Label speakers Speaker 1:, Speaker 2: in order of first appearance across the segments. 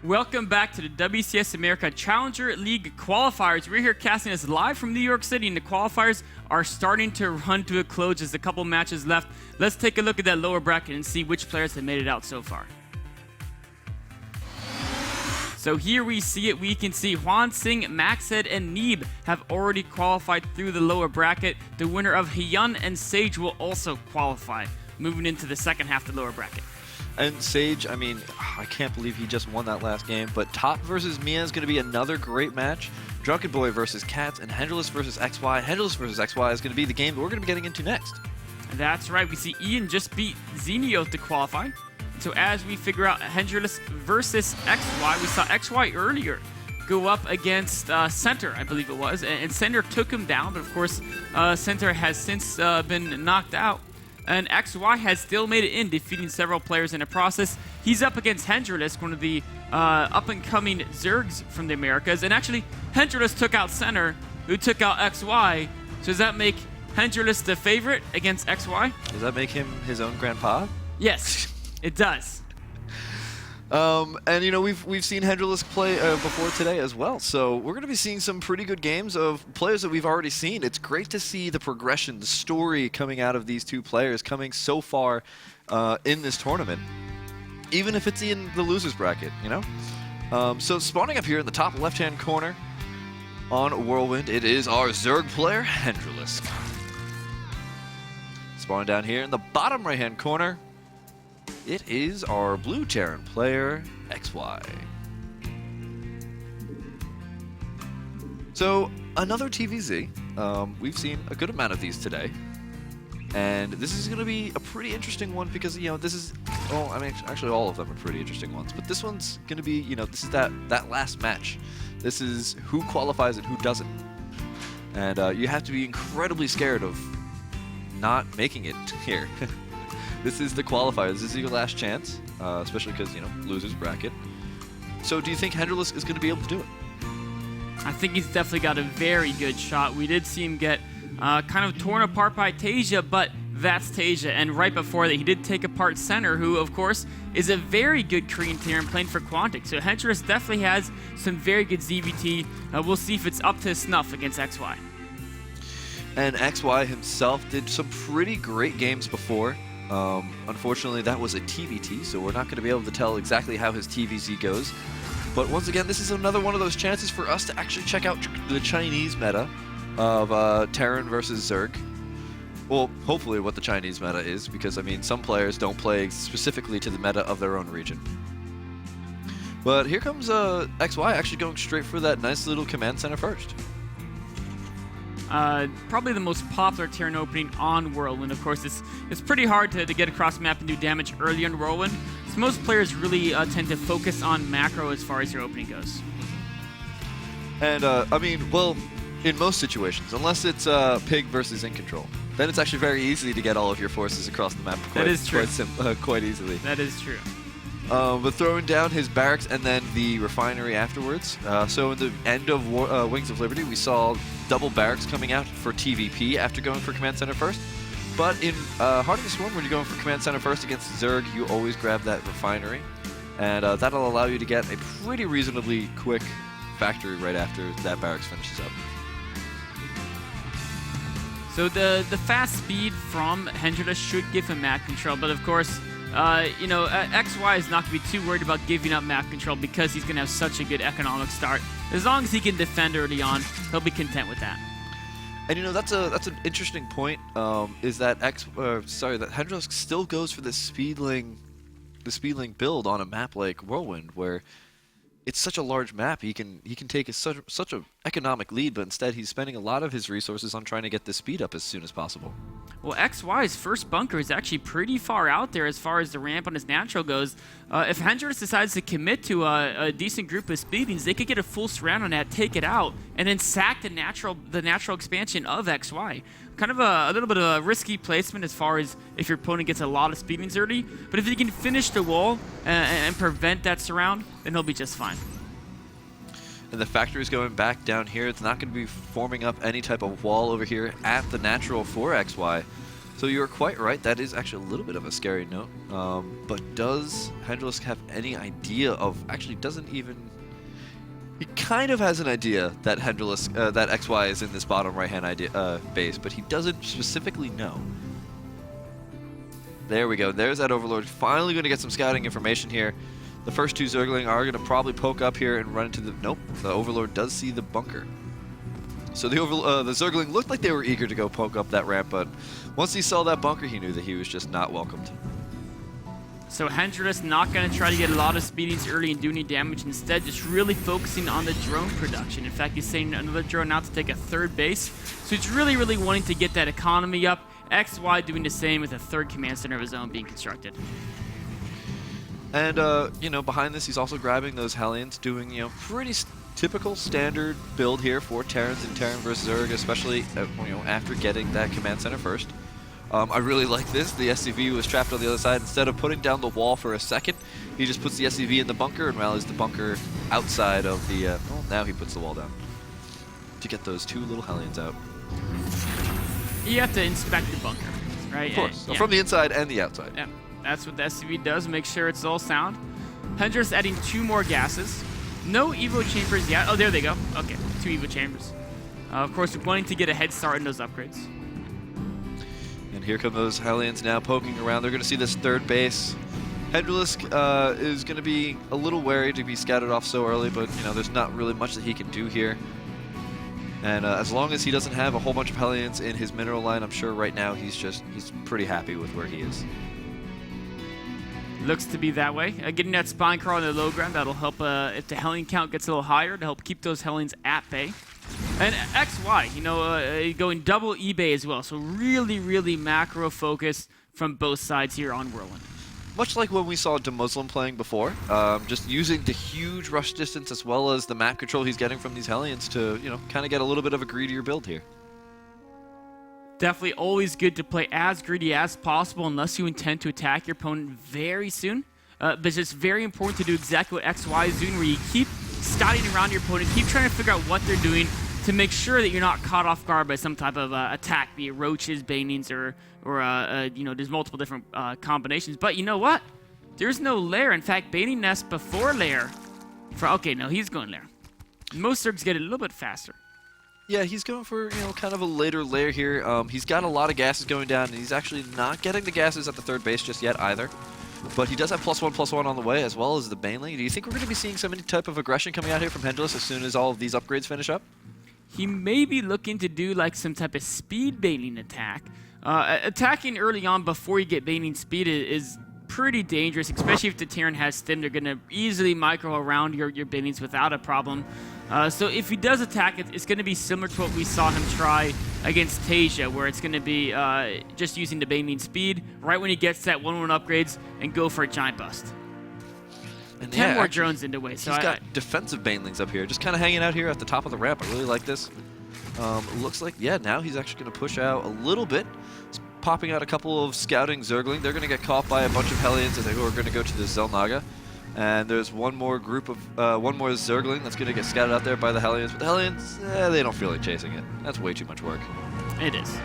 Speaker 1: Welcome back to the WCS America Challenger League qualifiers. We're here casting this live from New York City, and the qualifiers are starting to run to a close. Just a couple matches left. Let's take a look at that lower bracket and see which players have made it out so far. So here we see it. We can see Hwan Sing, Maxhead, and Neeb have already qualified through the lower bracket. The winner of Hyun and Sage will also qualify, moving into the second half of the lower bracket.
Speaker 2: And Sage, I mean, I can't believe he just won that last game, but Top versus Mia is going to be another great match. Drunken Boy versus Cats, and Hendralisk versus XY. Hendralisk versus XY is going to be the game that we're going to be getting into next.
Speaker 1: That's right. We see Ian just beat Xenio to qualify. So as we figure out Hendralisk versus XY, we saw XY earlier go up against Center, I believe it was, and Center took him down, but of course Center has since been knocked out. And XY has still made it in, defeating several players in the process. He's up against Hendralisk, one of the up-and-coming Zergs from the Americas. And actually, Hendralisk took out Center, who took out XY. So does that make Hendralisk the favorite against XY?
Speaker 2: Does that make him his own grandpa?
Speaker 1: Yes, it does.
Speaker 2: And you know, we've seen Hendralisk play before today as well, so we're going to be seeing some pretty good games of players that we've already seen. It's great to see the progression, the story coming out of these two players coming so far in this tournament, even if it's in the losers bracket, you know? So spawning up here in the top left-hand corner on Whirlwind, it is our Zerg player, Hendralisk. Spawning down here in the bottom right-hand corner, it is our blue Terran player, XY. So, another TVZ. We've seen a good amount of these today. And this is going to be a pretty interesting one because, you know, this is... Well, I mean, actually all of them are pretty interesting ones. But this one's going to be, you know, this is that last match. This is who qualifies and who doesn't. And you have to be incredibly scared of not making it here. This is the qualifier. This is your last chance, especially because, you know, losers bracket. So do you think Hendralisk is going to be able to do it?
Speaker 1: I think he's definitely got a very good shot. We did see him get kind of torn apart by Tasia, but that's Tasia. And right before that, he did take apart Center, who, of course, is a very good Korean Terran playing for Quantic. So Hendralisk definitely has some very good ZVT. We'll see if it's up to snuff against XY.
Speaker 2: And XY himself did some pretty great games before. Unfortunately, that was a TVT, so we're not going to be able to tell exactly how his TVZ goes. But once again, this is another one of those chances for us to actually check out the Chinese meta of Terran versus Zerg. Well, hopefully what the Chinese meta is, because, I mean, some players don't play specifically to the meta of their own region. But here comes XY actually going straight for that nice little command center first.
Speaker 1: Probably the most popular Terran opening on Whirlwind. Of course, it's pretty hard to get across the map and do damage early on Whirlwind. So most players really tend to focus on macro as far as your opening goes.
Speaker 2: And, I mean, well, in most situations, unless it's Pig versus In Control, then it's actually very easy to get all of your forces across the map quite easily.
Speaker 1: That is true.
Speaker 2: But throwing down his barracks and then the refinery afterwards. So in the end of Wings of Liberty, we saw double barracks coming out for TVP after going for Command Center first. But in Heart of the Swarm, when you're going for Command Center first against Zerg, you always grab that refinery. And that'll allow you to get a pretty reasonably quick factory right after that barracks finishes up.
Speaker 1: So the fast speed from Hendralisk should give him map control, but of course, you know, XY is not going to be too worried about giving up map control because he's going to have such a good economic start. As long as he can defend early on, he'll be content with that.
Speaker 2: And you know, that's an interesting point. Is that that Hendralisk still goes for the speedling build on a map like Whirlwind, where it's such a large map. He can take such an economic lead, but instead he's spending a lot of his resources on trying to get the speed up as soon as possible.
Speaker 1: Well, XY's first bunker is actually pretty far out there as far as the ramp on his natural goes. If Hendralisk decides to commit to a decent group of speedings, they could get a full surround on that, take it out, and then sack the natural expansion of XY. Kind of a little bit of a risky placement as far as if your opponent gets a lot of speedings early, but if he can finish the wall and prevent that surround, then he'll be just fine.
Speaker 2: And the factory's going back down here. It's not going to be forming up any type of wall over here at the natural for XY. So you're quite right, that is actually a little bit of a scary note. But does Hendralisk have any idea of, actually doesn't even, he kind of has an idea that Hendralisk, that XY is in this bottom right-hand base, but he doesn't specifically know. There we go, there's that Overlord, finally going to get some scouting information here. The first two Zergling are going to probably poke up here and run into the, nope, the Overlord does see the bunker. So the Zergling looked like they were eager to go poke up that ramp, but once he saw that bunker, he knew that he was just not welcomed.
Speaker 1: So Hendralisk not going to try to get a lot of speedings early and do any damage. Instead, just really focusing on the drone production. In fact, he's sending another drone out to take a third base. So he's really, really wanting to get that economy up. XY doing the same with a third command center of his own being constructed.
Speaker 2: And, you know, behind this, he's also grabbing those Hellions, doing, you know, pretty typical standard build here for Terrans and Terran versus Zerg, especially, you know, after getting that command center first. I really like this. The SCV was trapped on the other side. Instead of putting down the wall for a second, he just puts the SCV in the bunker and rallies the bunker outside of the, well, now he puts the wall down to get those two little Hellions out.
Speaker 1: You have to inspect the bunker, right?
Speaker 2: Of course. So
Speaker 1: yeah.
Speaker 2: From the inside and the outside.
Speaker 1: Yeah, that's what the SCV does, make sure it's all sound. Hendralisk adding 2 more gases. No Evo chambers yet. Oh, there they go. Okay, 2 Evo chambers. Of course, wanting to get a head start in those upgrades.
Speaker 2: And here come those Hellions now poking around. They're going to see this third base. Hendralisk is going to be a little wary to be scouted off so early, but, you know, there's not really much that he can do here. And as long as he doesn't have a whole bunch of Hellions in his mineral line, I'm sure right now he's pretty happy with where he is.
Speaker 1: Looks to be that way. Getting that spine crawl in the low ground, that'll help if the Hellion count gets a little higher to help keep those Hellions at bay. And XY, you know, going double eBay as well. So really, really macro focused from both sides here on Whirlwind.
Speaker 2: Much like when we saw DeMuslim playing before, just using the huge rush distance as well as the map control he's getting from these Hellions to, you know, kind of get a little bit of a greedier build here.
Speaker 1: Definitely always good to play as greedy as possible unless you intend to attack your opponent very soon. But it's just very important to do exactly what XY is doing, where you keep scouting around your opponent, keep trying to figure out what they're doing to make sure that you're not caught off guard by some type of attack, be it roaches, banings, or you know, there's multiple different combinations. But you know what? There's no lair. In fact, Baning Nest before lair. Okay, no, he's going lair. Most Zergs get it a little bit faster.
Speaker 2: Yeah, he's going for, you know, kind of a later layer here. He's got a lot of gases going down, and he's actually not getting the gases at the third base just yet either. But he does have +1/+1 on the way, as well as the Baneling. Do you think we're going to be seeing some any type of aggression coming out here from Hendralisk as soon as all of these upgrades finish up?
Speaker 1: He may be looking to do like some type of speed Baneling attack. Attacking early on before you get Baneling speed is pretty dangerous, especially if the Terran has Stim. They're going to easily micro around your Banelings without a problem. So if he does attack, it's going to be similar to what we saw him try against Tasia, where it's going to be just using the Baneling speed right when he gets that 1/1 upgrades and go for a giant bust.
Speaker 2: And
Speaker 1: 10 more drones into way. So
Speaker 2: he's got defensive Banelings up here, just kind of hanging out here at the top of the ramp. I really like this. Looks like, yeah, now he's actually going to push out a little bit. He's popping out a couple of scouting Zergling. They're going to get caught by a bunch of Hellions who are going to go to the Zelnaga. And there's one more group of, one more Zergling that's going to get scouted out there by the Hellions. But the Hellions, they don't feel like chasing it. That's way too much work.
Speaker 1: It is.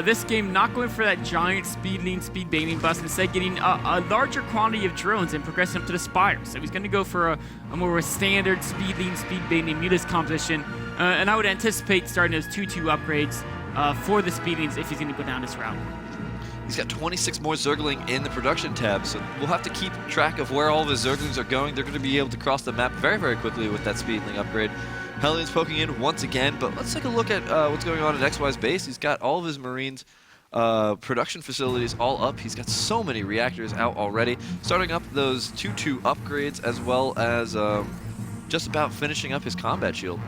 Speaker 1: This game not going for that giant speed lean, speed Baneling bust, instead getting a larger quantity of drones and progressing up to the Spire. So he's going to go for a more of a standard speed lean, speed Baneling Mutas composition. And I would anticipate starting those 2/2 upgrades for the speedlings if he's going to go down this route.
Speaker 2: He's got 26 more Zergling in the production tab, so we'll have to keep track of where all of his Zerglings are going. They're going to be able to cross the map very, very quickly with that speedling upgrade. Hellions poking in once again, but let's take a look at what's going on at XY's base. He's got all of his Marines production facilities all up. He's got so many reactors out already, starting up those 2/2 upgrades, as well as just about finishing up his combat shield.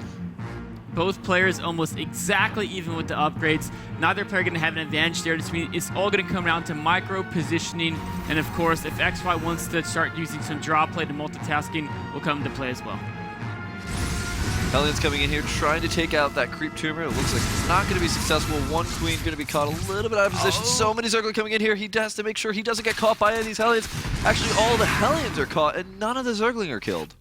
Speaker 1: Both players almost exactly even with the upgrades. Neither player going to have an advantage there. It's all going to come down to micro positioning, and of course, if XY wants to start using some draw play, the multitasking will come into play as well.
Speaker 2: Hellions coming in here trying to take out that creep tumor. It looks like it's not going to be successful. One queen going to be caught a little bit out of position. So many Zergling coming in here. He has to make sure he doesn't get caught by any of these Hellions. Actually, all the Hellions are caught, and none of the Zergling are killed.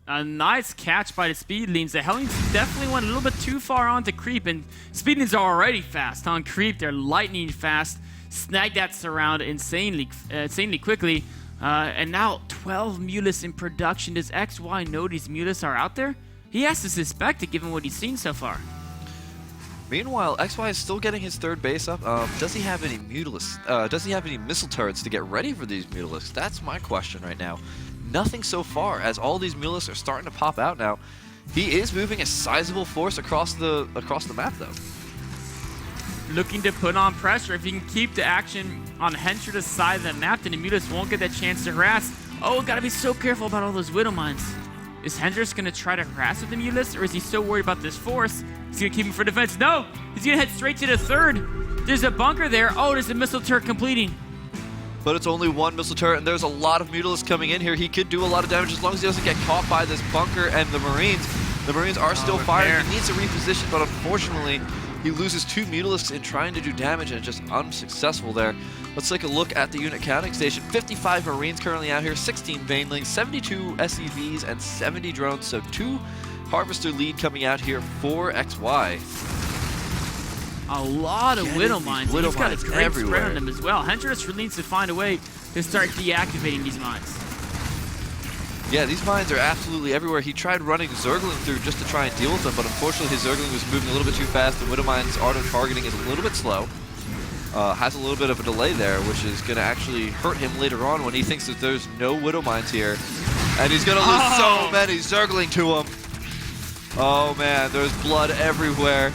Speaker 1: A nice catch by the Speedlings. The Hellions definitely went a little bit too far on to creep, and Speedlings are already fast on creep. They're lightning fast. Snag that surround insanely quickly. And now 12 Mutas in production. Does XY know these Mutas are out there? He has to suspect it given what he's seen so far.
Speaker 2: Meanwhile, XY is still getting his third base up. Does he have any Mutalisks? Does he have any missile turrets to get ready for these Mutalisks? That's my question right now. Nothing so far, as all these Mutalisks are starting to pop out now. He is moving a sizable force across the map, though.
Speaker 1: Looking to put on pressure. If he can keep the action on Hendralisk's side of the map, then the Mutas won't get that chance to harass. Oh, gotta be so careful about all those Widow Mines. Is Hendralisk gonna try to harass with the Mutas, or is he so worried about this force, he's gonna keep him for defense? No! He's gonna head straight to the third. There's a bunker there. Oh, there's a missile turret completing.
Speaker 2: But it's only one missile turret, and there's a lot of Mutalisks coming in here. He could do a lot of damage as long as he doesn't get caught by this bunker and the Marines. The Marines are still firing. He needs to reposition, but unfortunately, he loses 2 Mutalisks in trying to do damage, and just unsuccessful there. Let's take a look at the unit counting station. 55 Marines currently out here, 16 Banelings, 72 SEVs, and 70 drones. So 2 Harvester lead coming out here for XY.
Speaker 1: A lot of Widow Mines. He's got a great spread on them as well. Hendralisk really needs to find a way to start deactivating these mines.
Speaker 2: Yeah, these mines are absolutely everywhere. He tried running Zergling through just to try and deal with them, but unfortunately his Zergling was moving a little bit too fast. The Widow Mine's auto-targeting is a little bit slow. Has a little bit of a delay there, which is going to actually hurt him later on when he thinks that there's no Widow Mines here. And he's going to lose so many Zergling to him. Oh man, there's blood everywhere.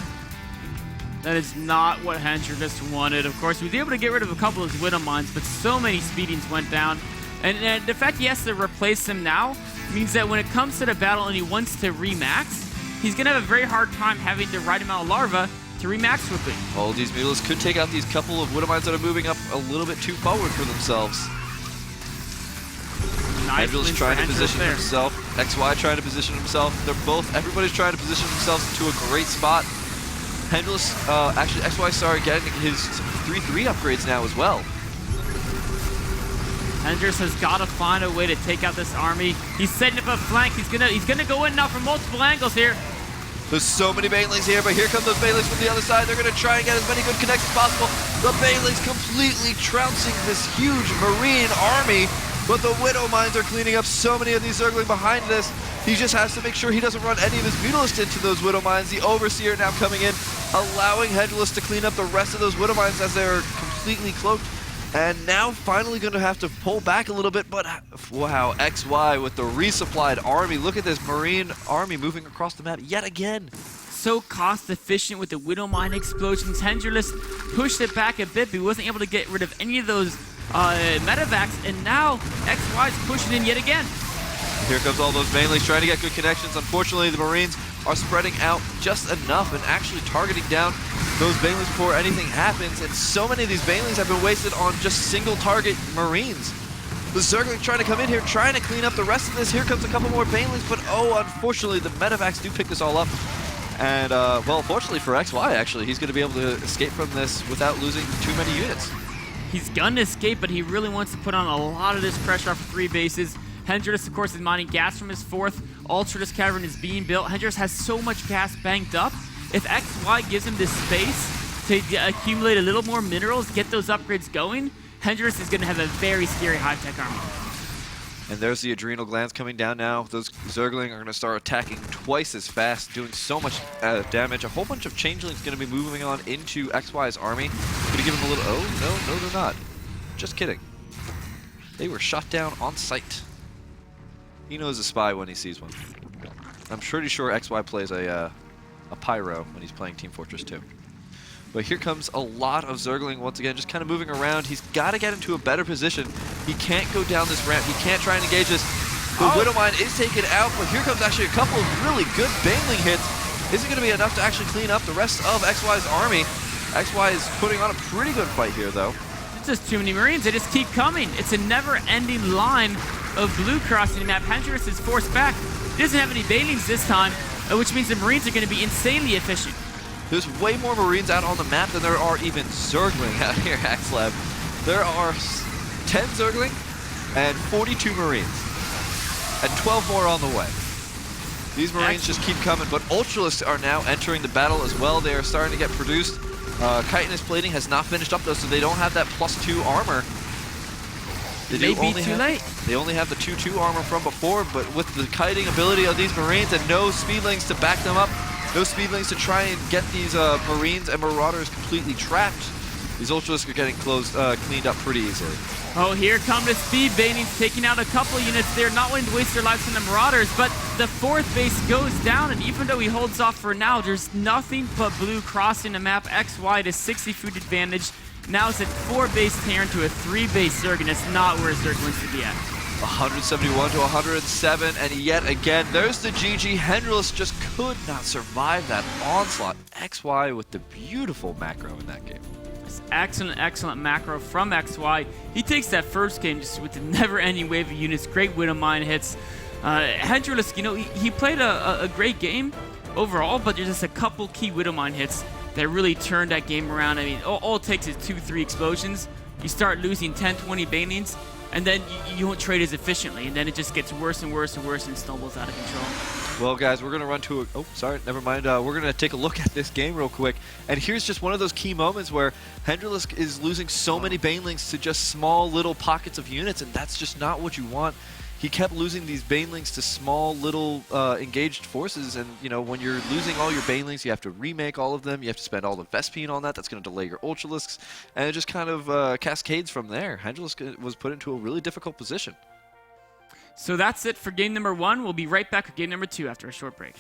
Speaker 1: That is not what Hendralisk wanted. Of course, he was able to get rid of a couple of his Widow Mines, but so many Speedings went down. And the fact he has to replace them now means that when it comes to the battle and he wants to remax, he's going to have a very hard time having the right amount of larva to remax quickly.
Speaker 2: All these Mutalisks could take out these couple of Widow Mines that are moving up a little bit too forward for themselves.
Speaker 1: Nice
Speaker 2: Hendralisk trying to position himself. XY trying to position himself. Everybody's trying to position themselves into a great spot. Hendralisk, actually XY started getting his 3-3 upgrades now as well.
Speaker 1: Hendralisk has got to find a way to take out this army. He's setting up a flank. He's gonna go in now from multiple angles here.
Speaker 2: There's so many Banelings here, but here come those Banelings from the other side. They're gonna try and get as many good connects as possible. The Banelings completely trouncing this huge Marine army, but the Widow Mines are cleaning up so many of these Zergling behind this. He just has to make sure he doesn't run any of his Mutalisks into those Widow Mines. The Overseer now coming in, allowing Hendralisk to clean up the rest of those Widow Mines as they're completely cloaked. And now finally going to have to pull back a little bit, but wow, XY with the resupplied army. Look at this Marine army moving across the map yet again.
Speaker 1: So cost efficient with the Widow Mine explosions. Hendralisk pushed it back a bit, but he wasn't able to get rid of any of those medevacs, and now XY's pushing in yet again.
Speaker 2: Here comes all those Banelings trying to get good connections. Unfortunately, the Marines are spreading out just enough and actually targeting down those Banelings before anything happens. And so many of these Banelings have been wasted on just single target Marines. The Zergling trying to come in here, trying to clean up the rest of this. Here comes a couple more Banelings, but oh, unfortunately, the medevacs do pick this all up. And, well, fortunately for XY, actually, he's going to be able to escape from this without losing too many units.
Speaker 1: He's gonna escape, but he really wants to put on a lot of this pressure off of 3 bases. Hendralisk, of course, is mining gas from his 4th. Ultralis Cavern is being built. Hendralisk has so much gas banked up. If XY gives him this space to accumulate a little more minerals, get those upgrades going, Hendralisk is going to have a very scary high-tech army.
Speaker 2: And there's the adrenal glands coming down now. Those Zergling are going to start attacking twice as fast, doing so much damage. A whole bunch of Changelings going to be moving on into XY's army. Going to give him a little... Oh, no, they're not. Just kidding. They were shot down on sight. He knows a spy when he sees one. I'm pretty sure XY plays a Pyro when he's playing Team Fortress 2. But here comes a lot of Zergling once again, just kind of moving around. He's got to get into a better position. He can't go down this ramp. He can't try and engage this. The Widow Mine is taken out, but here comes actually a couple of really good Baneling hits. Is it going to be enough to actually clean up the rest of XY's army? XY is putting on a pretty good fight here, though.
Speaker 1: It's just too many Marines. They just keep coming. It's a never-ending line of blue crossing the map. Hendralisk is forced back. He doesn't have any Banelings this time, which means the Marines are going to be insanely efficient.
Speaker 2: There's way more Marines out on the map than there are even Zergling out here, Axlab. There are 10 Zergling and 42 Marines, and 12 more on the way. These Marines just keep coming, but Ultralisks are now entering the battle as well. They are starting to get produced. Chitinous plating has not finished up though, so they don't have that +2 armor. They only have the 2/2 armor from before, but with the kiting ability of these Marines and no speedlings to back them up, no speedlings to try and get these Marines and Marauders completely trapped, these Ultralisks are getting cleaned up pretty easily.
Speaker 1: Oh, here come the speed banings, taking out a couple units there, not wanting to waste their lives on the Marauders, but the 4th base goes down, and even though he holds off for now, there's nothing but blue crossing the map. XY to 60 food advantage. Now it's a 4-base Terran to a 3-base Zerg, and it's not where Zerg wants to be at.
Speaker 2: 171 to 107, and yet again, there's the GG. Hendralisk just could not survive that onslaught. XY with the beautiful macro in that game.
Speaker 1: Excellent, excellent macro from XY. He takes that first game just with the never-ending wave of units, great Widow Mine hits. Hendralisk, you know, he played a great game overall, but there's just a couple key Widow Mine hits that really turned that game around. I mean, all it takes is 2-3 explosions. You start losing 10-20 banelings, and then you don't trade as efficiently, and then it just gets worse and worse and worse and snowballs out of control.
Speaker 2: Well, guys, we're going to run to a... Oh, sorry, never mind. We're going to take a look at this game real quick. And here's just one of those key moments where Hendralisk is losing so many banelings to just small little pockets of units, and that's just not what you want. He kept losing these banelings to small little engaged forces, and you know, when you're losing all your banelings, you have to remake all of them. You have to spend all the Vespene on that. That's going to delay your Ultralisks, and it just kind of cascades from there. Hendralisk was put into a really difficult position.
Speaker 1: So that's it for game number 1. We'll be right back with game number 2 after a short break.